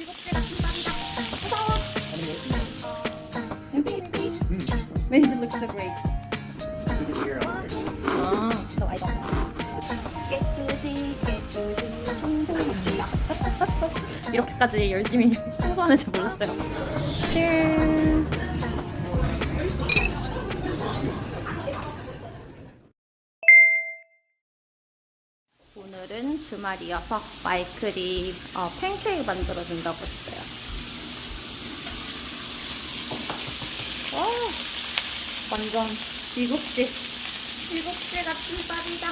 이것들아 신발이다. 무서워. Made it look so great. No, I don't. 깨끗이 청소합니다. 이렇게까지 열심히 청소하는지 몰랐어요. Cheers. 오늘은 주말이어서 마이클이 팬케이크 만들어준다고 했어요. 완전 미국식 같은 딸이다.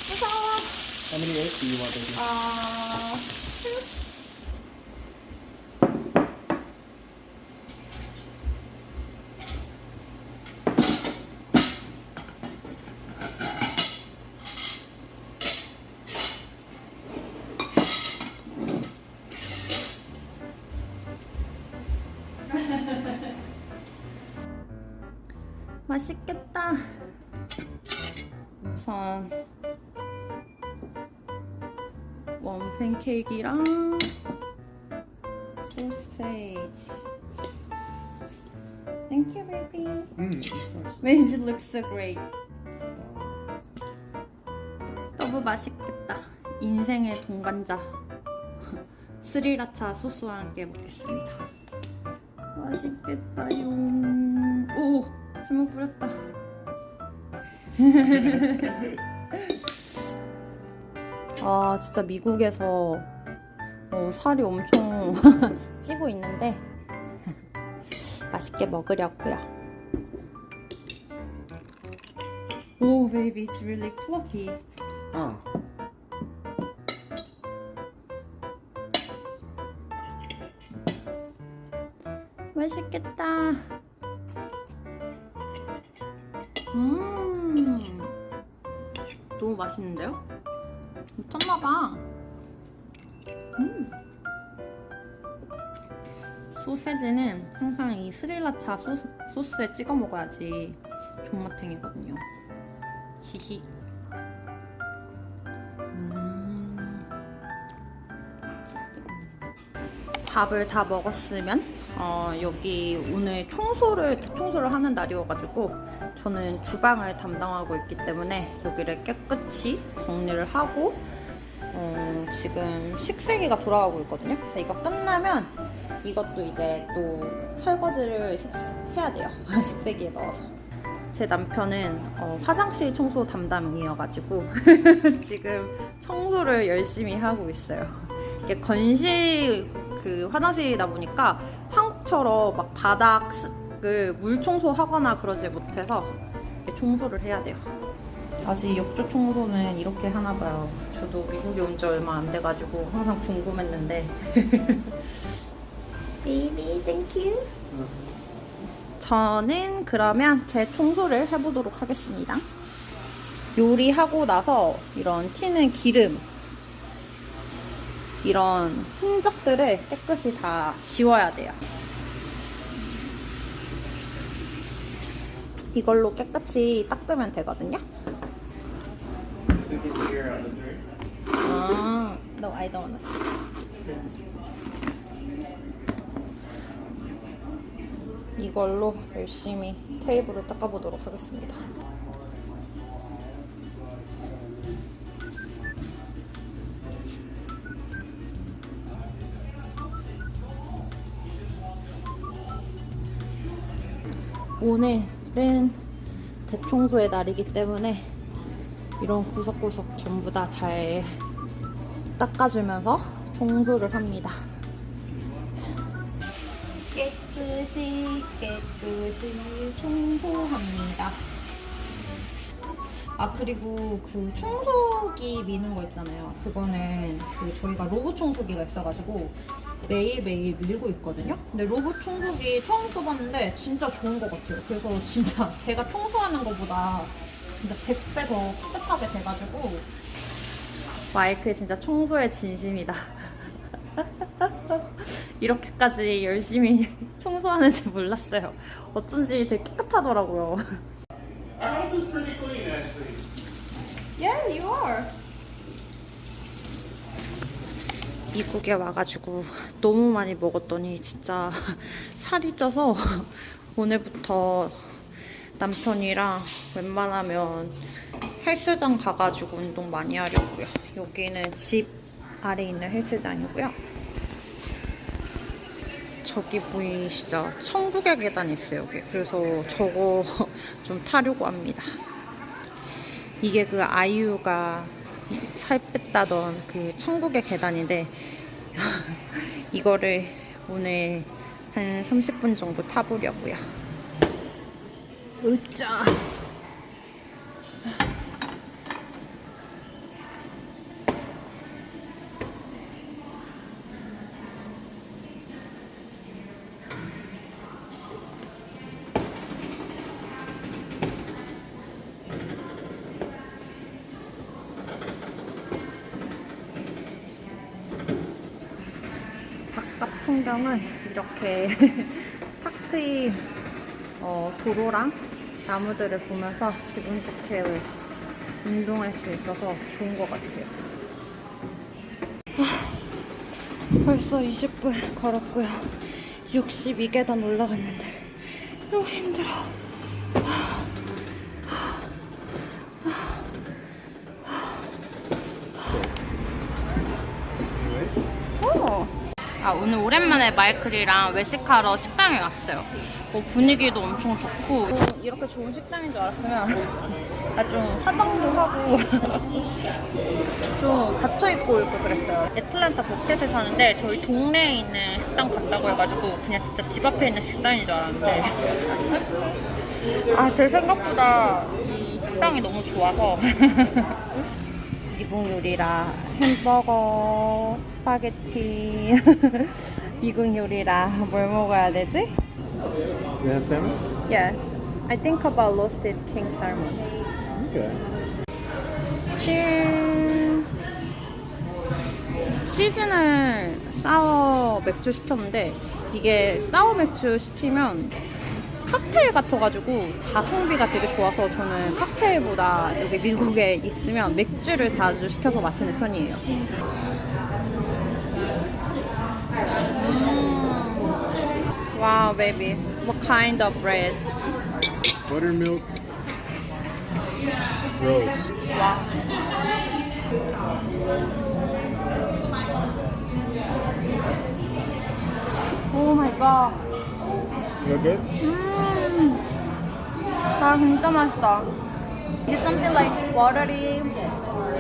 무서워. How many eggs do you want, baby? 맛있겠다. 우선 원 팬케이크랑 소세지. Thank you, baby. Made it look so great. 너무 맛있겠다. 인생의 동반자 스리라차 소스와 함께 먹겠습니다. 맛있겠다요. 오! 잘못 뿌렸다. 아 진짜 미국에서 살이 엄청 찌고 있는데 맛있게 먹으려고요. 오, baby, it's really fluffy. 맛있겠다. 너무 맛있는데요? 미쳤나봐. 소세지는 항상 이 스리라차 소스에 찍어 먹어야지 존맛탱이거든요. 히히. 밥을 다 먹었으면 여기 오늘 대청소를 하는 날이어가지고 저는 주방을 담당하고 있기 때문에 여기를 깨끗이 정리를 하고 지금 식세기가 돌아가고 있거든요. 그래서 이거 끝나면 이것도 이제 또 설거지를 해야 돼요. 식세기에 넣어서. 제 남편은 화장실 청소 담당이어가지고 지금 청소를 열심히 하고 있어요. 이게 건식 화장실이다 보니까 한국처럼 막 바닥을 물 청소하거나 그러지 못해서 이렇게 청소를 해야 돼요. 아직 욕조 청소는 이렇게 하나 봐요. 저도 미국에 온 지 얼마 안 돼가지고 항상 궁금했는데. Baby, thank you. 저는 그러면 제 청소를 해보도록 하겠습니다. 요리하고 나서 이런 튀는 기름, 이런 흔적들을 깨끗이 다 지워야 돼요. 이걸로 깨끗이 닦으면 되거든요. No, I don't wanna see. 이걸로 열심히 테이블을 닦아보도록 하겠습니다. 오늘은 대청소의 날이기 때문에 이런 구석구석 전부 다 잘 닦아주면서 청소를 합니다. 깨끗이 청소합니다. 그리고 그 청소기 미는 거 있잖아요. 그거는 저희가 로봇 청소기가 있어가지고 매일매일 밀고 있거든요. 근데 로봇 청소기 처음 써봤는데 진짜 좋은 것 같아요. 그래서 진짜 제가 청소하는 것보다 진짜 100배 더 깨끗하게 돼가지고 마이크 진짜 청소의 진심이다. 이렇게까지 열심히 청소하는지 몰랐어요. 어쩐지 되게 깨끗하더라고요. Our house is pretty clean, actually. Yeah, you are. 미국에 와가지고 너무 많이 먹었더니 진짜 살이 쪄서 오늘부터 남편이랑 웬만하면 헬스장 가가지고 운동 많이 하려고요. 여기는 집 아래 있는 헬스장이고요. 저기 보이시죠? 천국의 계단 있어요, 여기. 그래서 저거 좀 타려고 합니다. 이게 그 아이유가 살 뺐다던 그 천국의 계단인데 이거를 오늘 한 30분 정도 타보려고요. 으짜. 바깥 풍경은 이렇게 탁 트인 도로랑 나무들을 보면서 기분 좋게 운동할 수 있어서 좋은 것 같아요. 벌써 20분 걸었고요. 62계단 올라갔는데 너무 힘들어. 오늘 오랜만에 마이클이랑 외식하러 식당에 갔어요. 분위기도 엄청 좋고 이렇게 좋은 식당인 줄 알았으면 좀 화장도 하고 좀 갇혀있고 올 걸 그랬어요. 애틀랜타 버켓에 사는데 저희 동네에 있는 식당 간다고 해가지고 그냥 진짜 집 앞에 있는 식당인 줄 알았는데 제 생각보다 이 식당이 너무 좋아서 미국 요리라 햄버거, 스파게티 미국 요리라 뭘 먹어야 되지? You have salmon? Yeah, I think about roasted king salmon. Okay. Cheers. 시즈널 사워 맥주 시켰는데 이게 사워 맥주 시키면 칵테일 같아가지고 가성비가 되게 좋아서 저는 칵테일보다 여기 미국에 있으면 맥주를 자주 시켜서 마시는 편이에요. Wow, baby. What kind of bread? Buttermilk rose. Wow. Oh my god. You good? 진짜 맛있다. It's something like watery,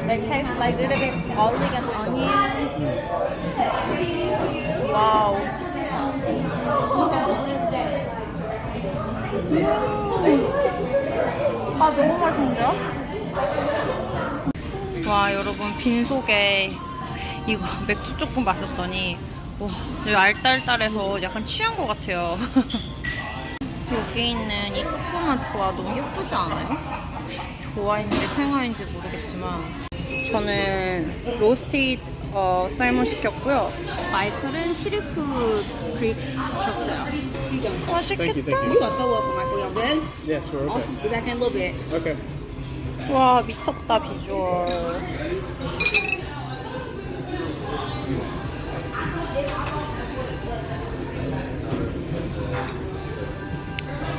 like tastes like a little bit garlic and onion. Wow. 너무 맛있는데요? 와, 여러분 빈속에 이거 맥주 조금 마셨더니 와, 여기 알딸딸해서 약간 취한 것 같아요. 여기 있는 이 조그만 조화 너무 예쁘지 않아요? 조화인지 생화인지 모르겠지만 저는 로스티드 살몬 시켰고요. 마이클은 시리프 그릭 시켰어요. 맛있겠다. Thank you. You are so welcome, Michael. Y'all good? Yes, we're okay. Awesome. Be back in a little bit. Okay. 와, 미쳤다 비주얼.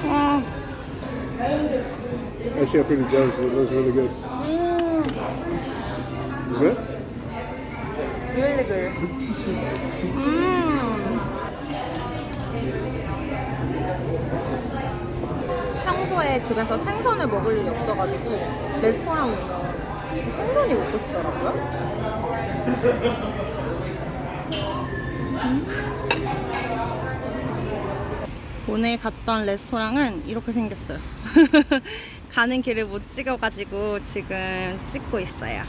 와. Actually, I'm pretty jealous. It looks really good. You good? really good. 평소에 집에서 생선을 먹을 일이 없어가지고 레스토랑 오면 생선이 먹고 싶더라고요. 오늘 갔던 레스토랑은 이렇게 생겼어요. 가는 길을 못 찍어가지고 지금 찍고 있어요.